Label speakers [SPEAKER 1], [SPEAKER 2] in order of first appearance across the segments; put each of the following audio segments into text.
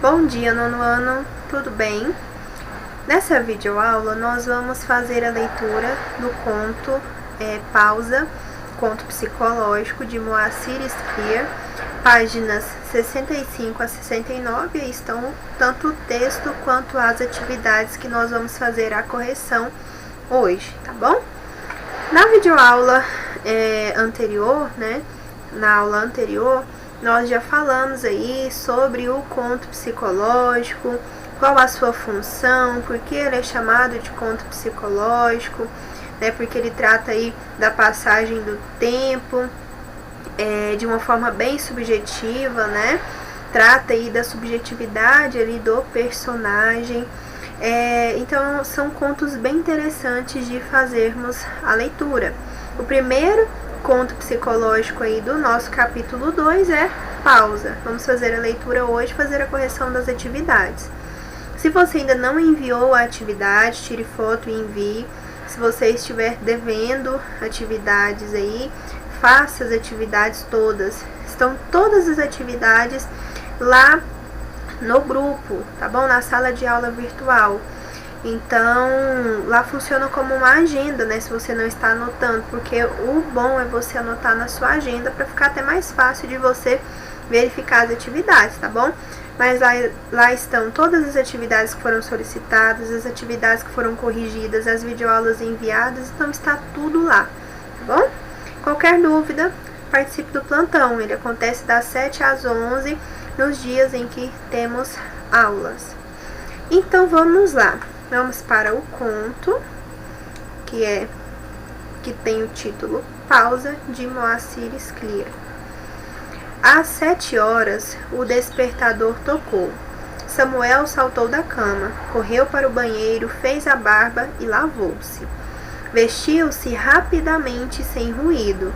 [SPEAKER 1] Bom dia, nono ano, tudo bem? Nessa videoaula nós vamos fazer a leitura do conto Pausa, conto psicológico de Moacir Scliar, páginas 65 a 69, e estão tanto o texto quanto as atividades que nós vamos fazer a correção hoje, tá bom? Na videoaula anterior, na aula anterior, nós já falamos aí sobre o conto psicológico, qual a sua função, por que ele é chamado de conto psicológico, porque ele trata aí da passagem do tempo, de uma forma bem subjetiva, trata aí da subjetividade ali do personagem. Então são contos bem interessantes de fazermos a leitura. O primeiro conto psicológico aí do nosso capítulo 2 é Pausa. Vamos fazer a leitura hoje, fazer a correção das atividades. Se você ainda não enviou a atividade, tire foto e envie. Se você estiver devendo atividades aí, faça as atividades todas. Estão todas as atividades lá no grupo, tá bom? Na sala de aula virtual. Então, lá funciona como uma agenda, se você não está anotando, porque o bom é você anotar na sua agenda para ficar até mais fácil de você verificar as atividades, tá bom? Mas lá estão todas as atividades que foram solicitadas, as atividades que foram corrigidas, as videoaulas enviadas, então está tudo lá, tá bom? Qualquer dúvida, participe do plantão, ele acontece das 7 às 11 nos dias em que temos aulas. Então vamos lá, vamos para o conto, que tem o título Pausa, de Moacir Scliar. Às 7 horas, o despertador tocou. Samuel saltou da cama, correu para o banheiro, fez a barba e lavou-se. Vestiu-se rapidamente, sem ruído.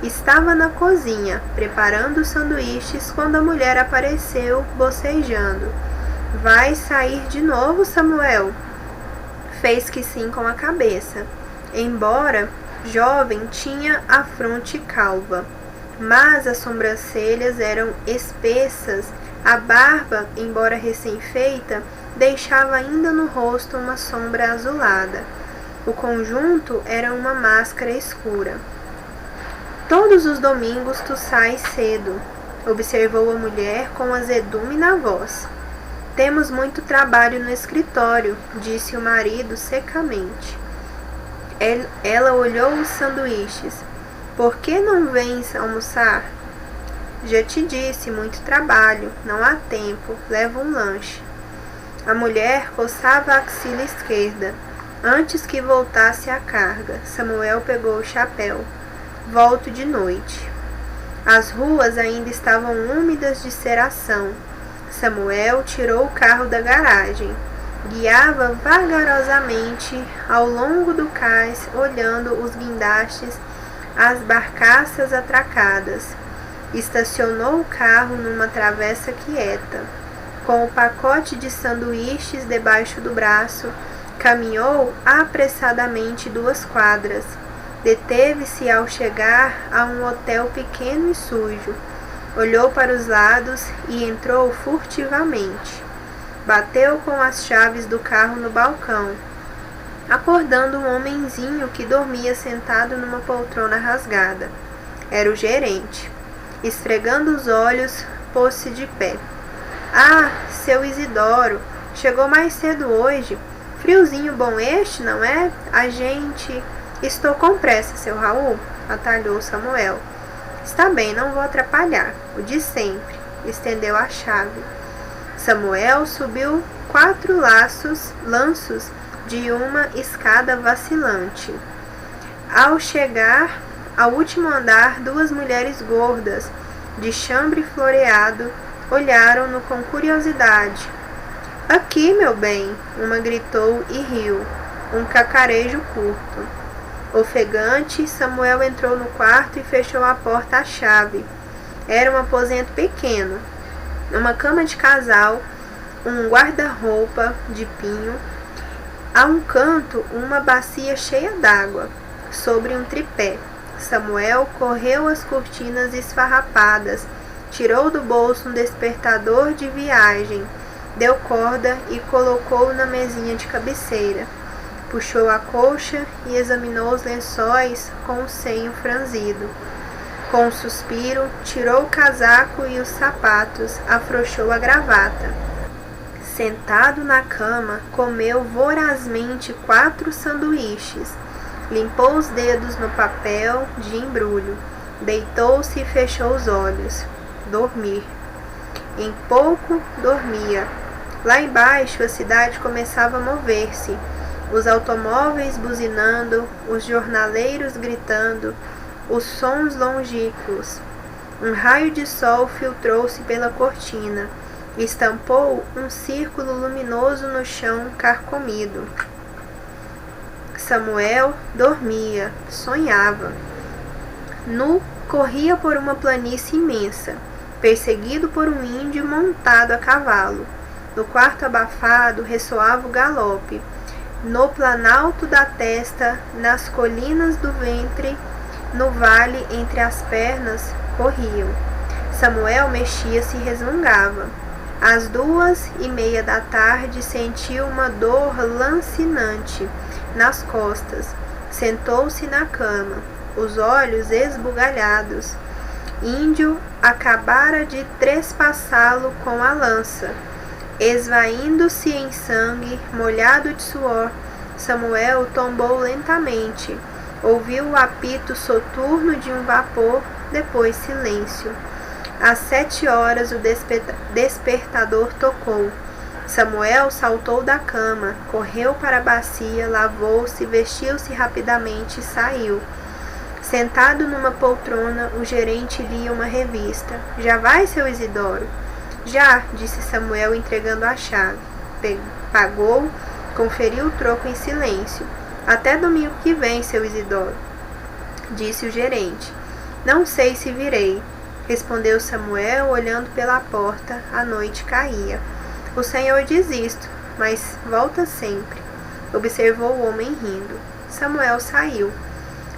[SPEAKER 1] Estava na cozinha, preparando os sanduíches, quando a mulher apareceu, bocejando. Vai sair de novo, Samuel? Fez que sim com a cabeça. Embora jovem, tinha a fronte calva, mas as sobrancelhas eram espessas. A barba, embora recém-feita, deixava ainda no rosto uma sombra azulada. O conjunto era uma máscara escura. Todos os domingos tu sais cedo, observou a mulher com azedume na voz. Temos muito trabalho no escritório, disse o marido secamente. Ela olhou os sanduíches. Por que não vens almoçar? Já te disse, muito trabalho, não há tempo, leva um lanche. A mulher coçava a axila esquerda. Antes que voltasse a carga, Samuel pegou o chapéu. Volto de noite. As ruas ainda estavam úmidas de ceração. Samuel tirou o carro da garagem. Guiava vagarosamente ao longo do cais, olhando os guindastes, as barcaças atracadas. Estacionou o carro numa travessa quieta. Com o pacote de sanduíches debaixo do braço, caminhou apressadamente 2 quadras. Deteve-se ao chegar a um hotel pequeno e sujo. Olhou para os lados e entrou furtivamente. Bateu com as chaves do carro no balcão, acordando um homenzinho que dormia sentado numa poltrona rasgada. Era o gerente. Esfregando os olhos, pôs-se de pé. Ah, seu Isidoro, chegou mais cedo hoje. Friozinho bom este, não é? Estou com pressa, seu Raul, atalhou Samuel. Está bem, não vou atrapalhar. O de sempre. Estendeu a chave. Samuel subiu 4 lanços de uma escada vacilante. Ao chegar ao último andar, 2 mulheres gordas, de chambre floreado, olharam-no com curiosidade. Aqui, meu bem, uma gritou e riu, um cacarejo curto. Ofegante, Samuel entrou no quarto e fechou a porta à chave. Era um aposento pequeno, uma cama de casal, um guarda-roupa de pinho. A um canto, uma bacia cheia d'água, sobre um tripé. Samuel correu as cortinas esfarrapadas, tirou do bolso um despertador de viagem deu corda e colocou-o na mesinha de cabeceira. Puxou a colcha e examinou os lençóis com o senho franzido. Com um suspiro, tirou o casaco e os sapatos, afrouxou a gravata. Sentado na cama, comeu vorazmente 4 sanduíches, limpou os dedos no papel de embrulho, deitou-se e fechou os olhos. Dormir. Em pouco, dormia. Lá embaixo, a cidade começava a mover-se, os automóveis buzinando, os jornaleiros gritando, os sons longínquos. Um raio de sol filtrou-se pela cortina, estampou um círculo luminoso no chão carcomido. Samuel dormia, sonhava. Nu, corria por uma planície imensa, perseguido por um índio montado a cavalo. No quarto abafado ressoava o galope. No planalto da testa, nas colinas do ventre, no vale entre as pernas, corriam. Samuel mexia-se e resmungava. Às 2:30 da tarde sentiu uma dor lancinante nas costas. Sentou-se na cama, os olhos esbugalhados. Índio acabara de trespassá-lo com a lança. Esvaindo-se em sangue, molhado de suor, Samuel tombou lentamente. Ouviu o apito soturno de um vapor, depois silêncio. Às 7 horas o despertador tocou. Samuel saltou da cama, correu para a bacia, lavou-se, vestiu-se rapidamente e saiu. Sentado numa poltrona, o gerente lia uma revista. Já vai, seu Isidoro? Já, disse Samuel entregando a chave. Pagou, conferiu o troco em silêncio. Até domingo que vem, seu Isidoro, disse o gerente. Não sei se virei, respondeu Samuel, olhando pela porta. A noite caía. O Senhor diz isto, mas volta sempre, observou o homem rindo. Samuel saiu.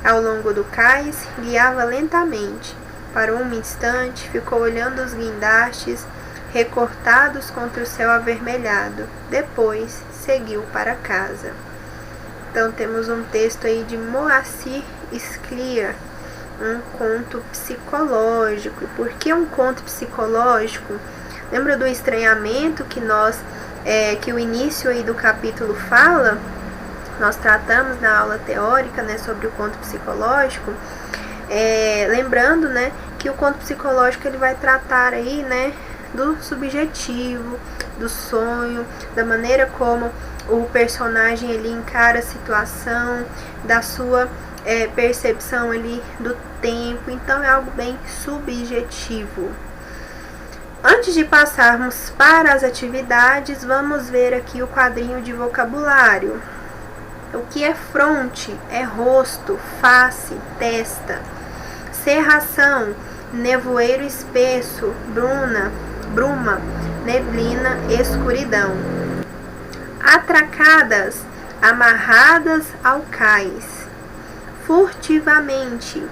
[SPEAKER 1] Ao longo do cais, guiava lentamente. Parou um instante, ficou olhando os guindastes recortados contra o céu avermelhado. Depois, seguiu para casa. Então, temos um texto aí de Moacir Scliar, um conto psicológico. E por que um conto psicológico? Lembra do estranhamento que o início aí do capítulo fala? Nós tratamos na aula teórica, né, sobre o conto psicológico. Lembrando, né, que o conto psicológico ele vai tratar aí, né, do subjetivo, do sonho, da maneira como o personagem ele encara a situação, da sua percepção ali do tempo. Então é algo bem subjetivo. Antes de passarmos para as atividades, vamos ver aqui o quadrinho de vocabulário. O que é fronte? É rosto, face, testa. Cerração, nevoeiro espesso, bruma, neblina, escuridão. Atracadas, amarradas ao cais. Furtivamente,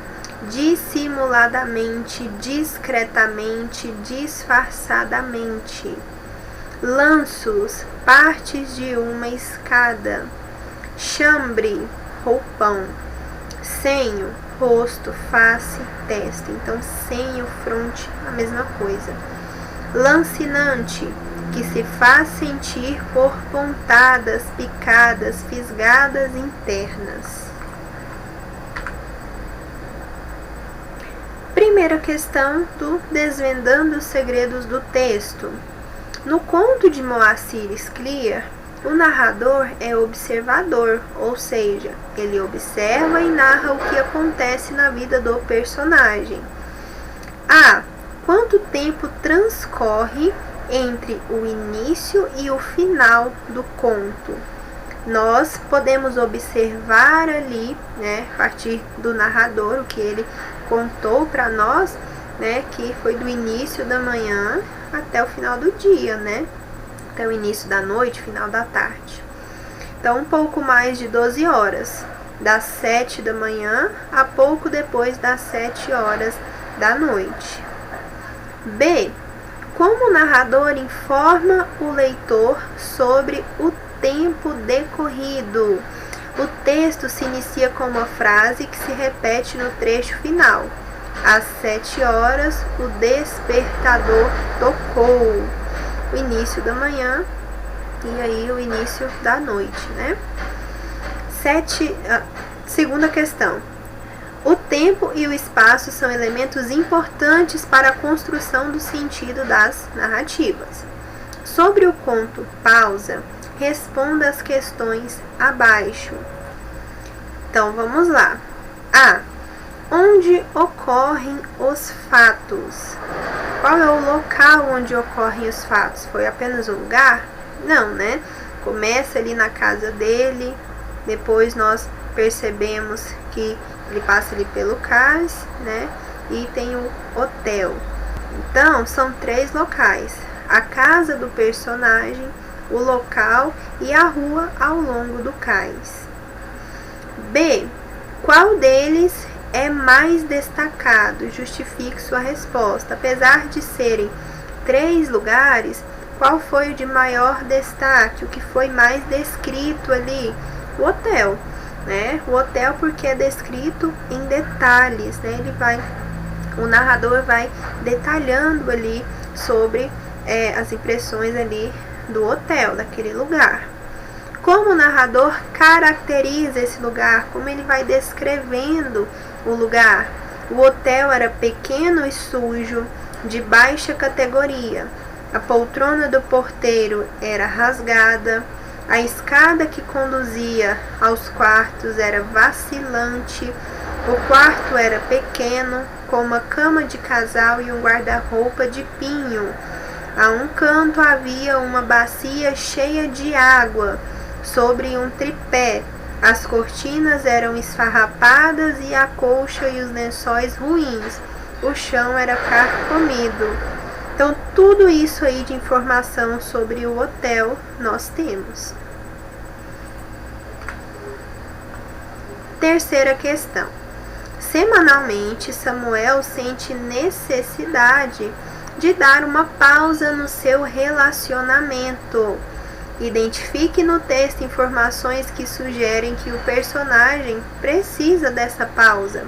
[SPEAKER 1] dissimuladamente, discretamente, disfarçadamente. Lanços, partes de uma escada. Chambre, roupão. Senho, rosto, face, testa. Então, senho, fronte, a mesma coisa. Lancinante, que se faz sentir por pontadas, picadas, fisgadas internas. Primeira questão do Desvendando os Segredos do Texto. No conto de Moacir Scliar, o narrador é observador, ou seja, ele observa e narra o que acontece na vida do personagem. Quanto tempo transcorre entre o início e o final do conto? Nós podemos observar ali, né, a partir do narrador, o que ele contou para nós, né, que foi do início da manhã até o final do dia, né, até o início da noite, final da tarde. Então, um pouco mais de 12 horas, das 7 da manhã a pouco depois das 7 horas da noite. B. Como o narrador informa o leitor sobre o tempo decorrido? O texto se inicia com uma frase que se repete no trecho final. Às 7 horas, o despertador tocou. O início da manhã e aí o início da noite, né? Segunda questão. O tempo e o espaço são elementos importantes para a construção do sentido das narrativas. Sobre o conto Pausa, responda as questões abaixo. Então, vamos lá. A. Onde ocorrem os fatos? Qual é o local onde ocorrem os fatos? Foi apenas um lugar? Não, né? Começa ali na casa dele, depois nós percebemos que ele passa ali pelo cais, né? E tem o hotel. Então, são 3 locais. A casa do personagem, o local e a rua ao longo do cais. B. Qual deles é mais destacado? Justifique sua resposta. Apesar de serem 3 lugares, qual foi o de maior destaque? O que foi mais descrito ali? O hotel, né? O hotel porque é descrito em detalhes, né? O narrador vai detalhando ali sobre as impressões ali do hotel, daquele lugar. Como o narrador caracteriza esse lugar, como ele vai descrevendo o lugar. O hotel era pequeno e sujo, de baixa categoria. A poltrona do porteiro era rasgada. A escada que conduzia aos quartos era vacilante. O quarto era pequeno, com uma cama de casal e um guarda-roupa de pinho. A um canto havia uma bacia cheia de água sobre um tripé. As cortinas eram esfarrapadas e a colcha e os lençóis ruins. O chão era carcomido. Então, tudo isso aí de informação sobre o hotel nós temos. Terceira questão. Semanalmente, Samuel sente necessidade de dar uma pausa no seu relacionamento. Identifique no texto informações que sugerem que o personagem precisa dessa pausa.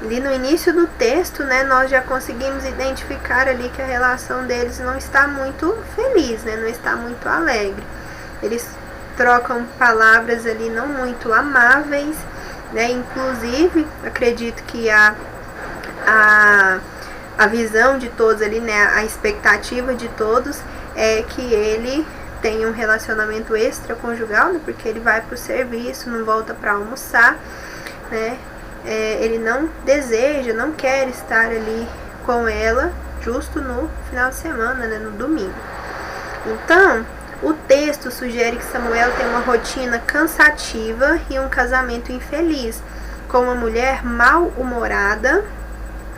[SPEAKER 1] Ali no início do texto, né, nós já conseguimos identificar ali que a relação deles não está muito feliz, né, não está muito alegre. Eles trocam palavras ali não muito amáveis, né, inclusive acredito que a visão de todos ali, né, a expectativa de todos é que ele tem um relacionamento extraconjugal, né, porque ele vai para o serviço, não volta para almoçar, né, ele não deseja, não quer estar ali com ela justo no final de semana, né, no domingo. Então, o texto sugere que Samuel tem uma rotina cansativa e um casamento infeliz, com uma mulher mal-humorada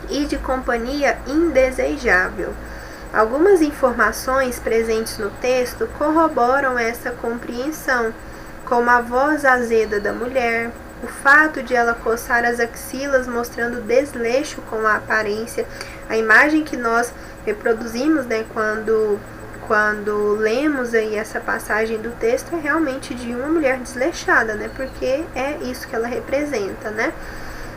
[SPEAKER 1] e de companhia indesejável. Algumas informações presentes no texto corroboram essa compreensão, como a voz azeda da mulher, o fato de ela coçar as axilas mostrando desleixo com a aparência. A imagem que nós reproduzimos, né, quando lemos aí essa passagem do texto é realmente de uma mulher desleixada, né, porque é isso que ela representa, né.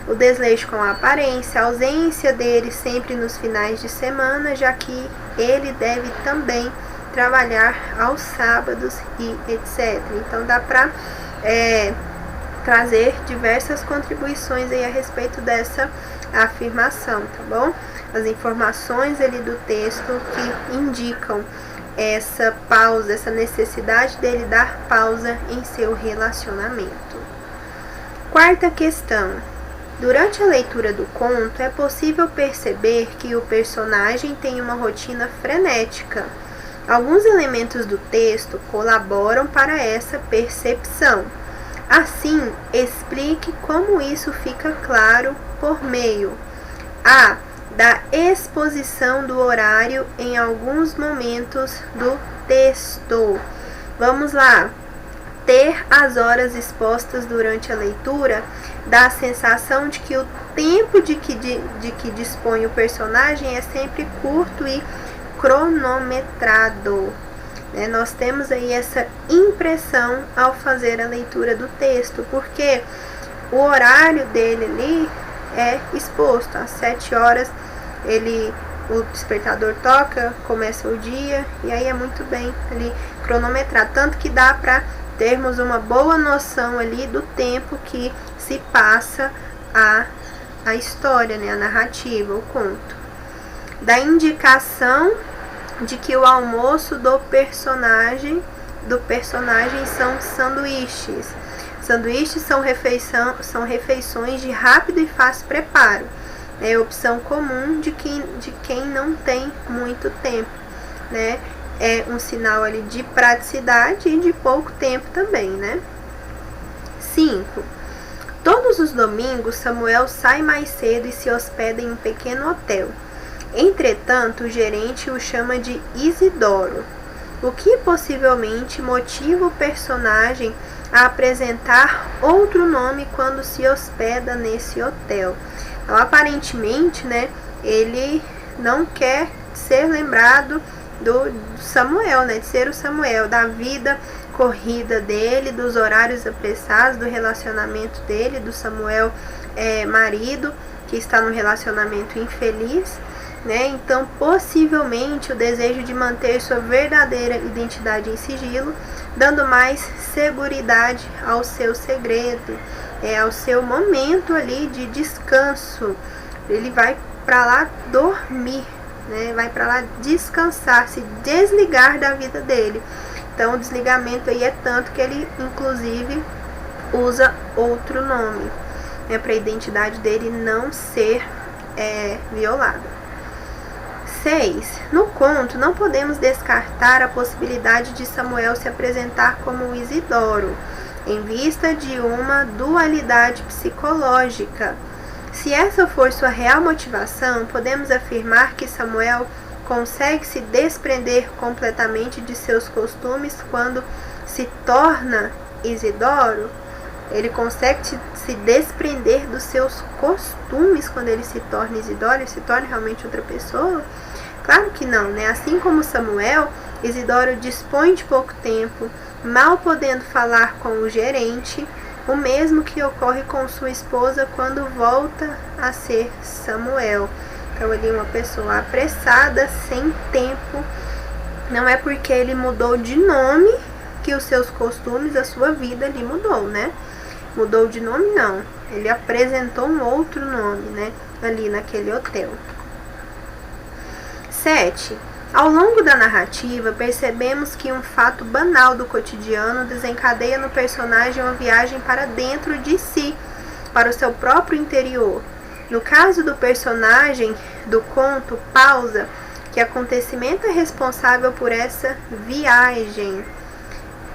[SPEAKER 1] O desleixo com a aparência, a ausência dele sempre nos finais de semana, já que ele deve também trabalhar aos sábados e etc. Então dá para trazer diversas contribuições aí a respeito dessa afirmação, tá bom? As informações ali do texto que indicam essa pausa, essa necessidade dele dar pausa em seu relacionamento. Quarta questão. Durante a leitura do conto, é possível perceber que o personagem tem uma rotina frenética. Alguns elementos do texto colaboram para essa percepção. Assim, explique como isso fica claro por meio a. Da exposição do horário em alguns momentos do texto. Vamos lá. Ter as horas expostas durante a leitura dá a sensação de que o tempo de que dispõe o personagem é sempre curto e cronometrado. Nós temos aí essa impressão ao fazer a leitura do texto, porque o horário dele ali é exposto. Às 7 horas o despertador toca, começa o dia, e aí é muito bem ali cronometrado, tanto que dá para termos uma boa noção ali do tempo que se passa a história, a narrativa, o conto. Da indicação de que o almoço do personagem são sanduíches. Sanduíches são refeições de rápido e fácil preparo. É opção comum de quem não tem muito tempo, É um sinal ali de praticidade e de pouco tempo também, 5. Todos os domingos, Samuel sai mais cedo e se hospeda em um pequeno hotel. Entretanto, o gerente o chama de Isidoro, o que possivelmente motiva o personagem a apresentar outro nome quando se hospeda nesse hotel. Então, aparentemente, ele não quer ser lembrado do Samuel, de ser o Samuel, da vida corrida dele, dos horários apressados, do relacionamento dele, do Samuel marido, que está num relacionamento infeliz, Então, possivelmente, o desejo de manter sua verdadeira identidade em sigilo, dando mais seguridade ao seu segredo, ao seu momento ali de descanso. Ele vai para lá dormir, vai para lá descansar, se desligar da vida dele. Então, o desligamento aí é tanto que ele, inclusive, usa outro nome, para a identidade dele não ser violada. 6. No conto, não podemos descartar a possibilidade de Samuel se apresentar como Isidoro, em vista de uma dualidade psicológica. Se essa for sua real motivação, podemos afirmar que Samuel consegue se desprender completamente de seus costumes quando se torna Isidoro. Ele consegue se desprender dos seus costumes quando ele se torna Isidoro, ele se torna realmente outra pessoa? Claro que não, Assim como Samuel, Isidoro dispõe de pouco tempo, mal podendo falar com o gerente, o mesmo que ocorre com sua esposa quando volta a ser Samuel. Então, ele é uma pessoa apressada, sem tempo. Não é porque ele mudou de nome que os seus costumes, a sua vida ali mudou, Mudou de nome, não. Ele apresentou um outro nome, ali naquele hotel. 7. Ao longo da narrativa, percebemos que um fato banal do cotidiano desencadeia no personagem uma viagem para dentro de si, para o seu próprio interior. No caso do personagem do conto, Pausa, que acontecimento é responsável por essa viagem?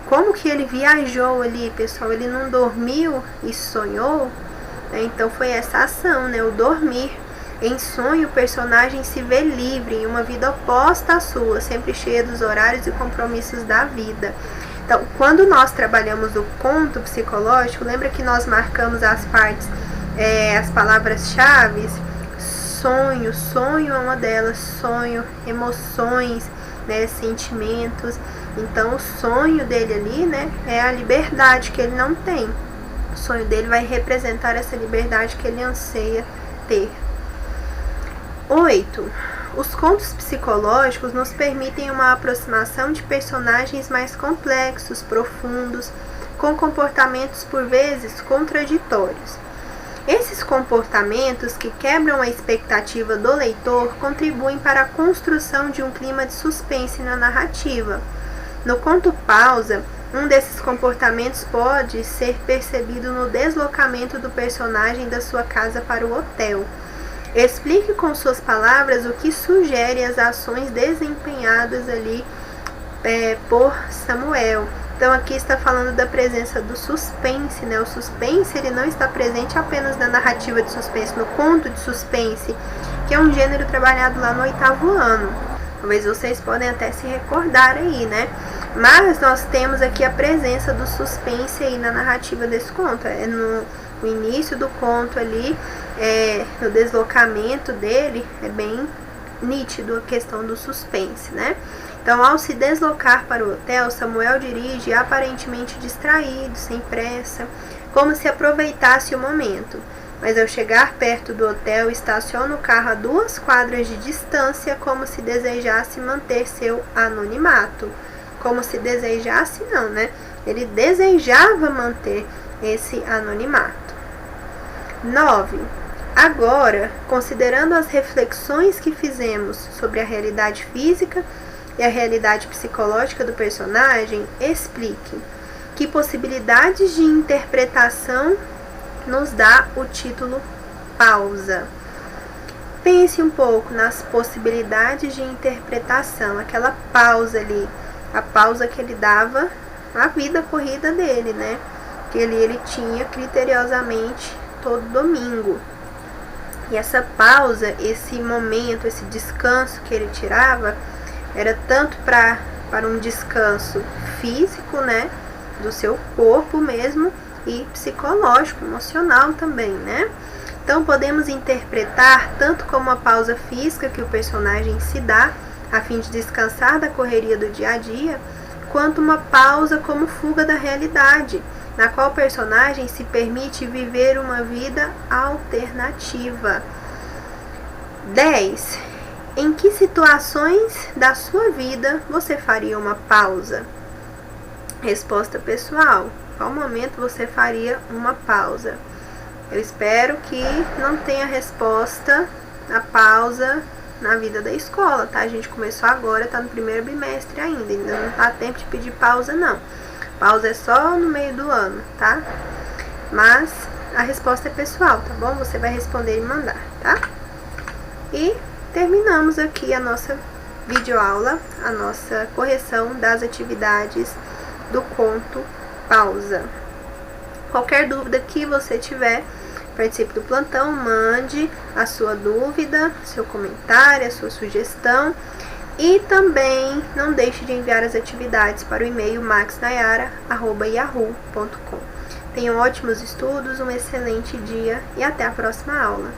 [SPEAKER 1] Como que ele viajou ali, pessoal? Ele não dormiu e sonhou? Então foi essa ação, o dormir. Em sonho, o personagem se vê livre em uma vida oposta à sua, sempre cheia dos horários e compromissos da vida. Então, quando nós trabalhamos o conto psicológico, lembra que nós marcamos as partes, as palavras-chave? Sonho é uma delas, sonho, emoções, sentimentos. Então, o sonho dele ali, é a liberdade que ele não tem. O sonho dele vai representar essa liberdade que ele anseia ter. 8. Os contos psicológicos nos permitem uma aproximação de personagens mais complexos, profundos, com comportamentos por vezes contraditórios. Esses comportamentos que quebram a expectativa do leitor contribuem para a construção de um clima de suspense na narrativa. No conto Pausa, um desses comportamentos pode ser percebido no deslocamento do personagem da sua casa para o hotel. Explique com suas palavras o que sugere as ações desempenhadas ali por Samuel. Então, aqui está falando da presença do suspense, O suspense, ele não está presente apenas na narrativa de suspense, no conto de suspense, que é um gênero trabalhado lá no 8º ano. Talvez vocês podem até se recordar aí, Mas nós temos aqui a presença do suspense aí na narrativa desse conto. É no início do conto ali, no deslocamento dele, é bem nítido a questão do suspense, né? Então, ao se deslocar para o hotel, Samuel dirige aparentemente distraído, sem pressa, como se aproveitasse o momento. Mas ao chegar perto do hotel, estaciona o carro a 2 quadras de distância, como se desejasse manter seu anonimato. Como se desejasse, não, né? Ele desejava manter esse anonimato. 9. Agora, considerando as reflexões que fizemos sobre a realidade física e a realidade psicológica do personagem, explique que possibilidades de interpretação nos dá o título pausa. Pense um pouco nas possibilidades de interpretação, aquela pausa ali, a pausa que ele dava à vida corrida dele, né? Que ele tinha criteriosamente todo domingo. E essa pausa, esse momento, esse descanso que ele tirava, era tanto para um descanso físico, né? Do seu corpo mesmo, e psicológico, emocional também, né? Então podemos interpretar tanto como uma pausa física que o personagem se dá a fim de descansar da correria do dia a dia, quanto uma pausa como fuga da realidade, na qual o personagem se permite viver uma vida alternativa. 10. Em que situações da sua vida você faria uma pausa? Resposta pessoal. Qual momento você faria uma pausa? Eu espero que não tenha resposta a pausa na vida da escola, tá? A gente começou agora, tá no primeiro bimestre ainda não tá tempo de pedir pausa, não. Pausa é só no meio do ano, tá? Mas a resposta é pessoal, tá bom? Você vai responder e mandar, tá? E terminamos aqui a nossa videoaula, a nossa correção das atividades do conto pausa. Qualquer dúvida que você tiver, participe do plantão, mande a sua dúvida, seu comentário, a sua sugestão, e também não deixe de enviar as atividades para o e-mail maxnayara@yahoo.com. Tenham ótimos estudos, um excelente dia e até a próxima aula.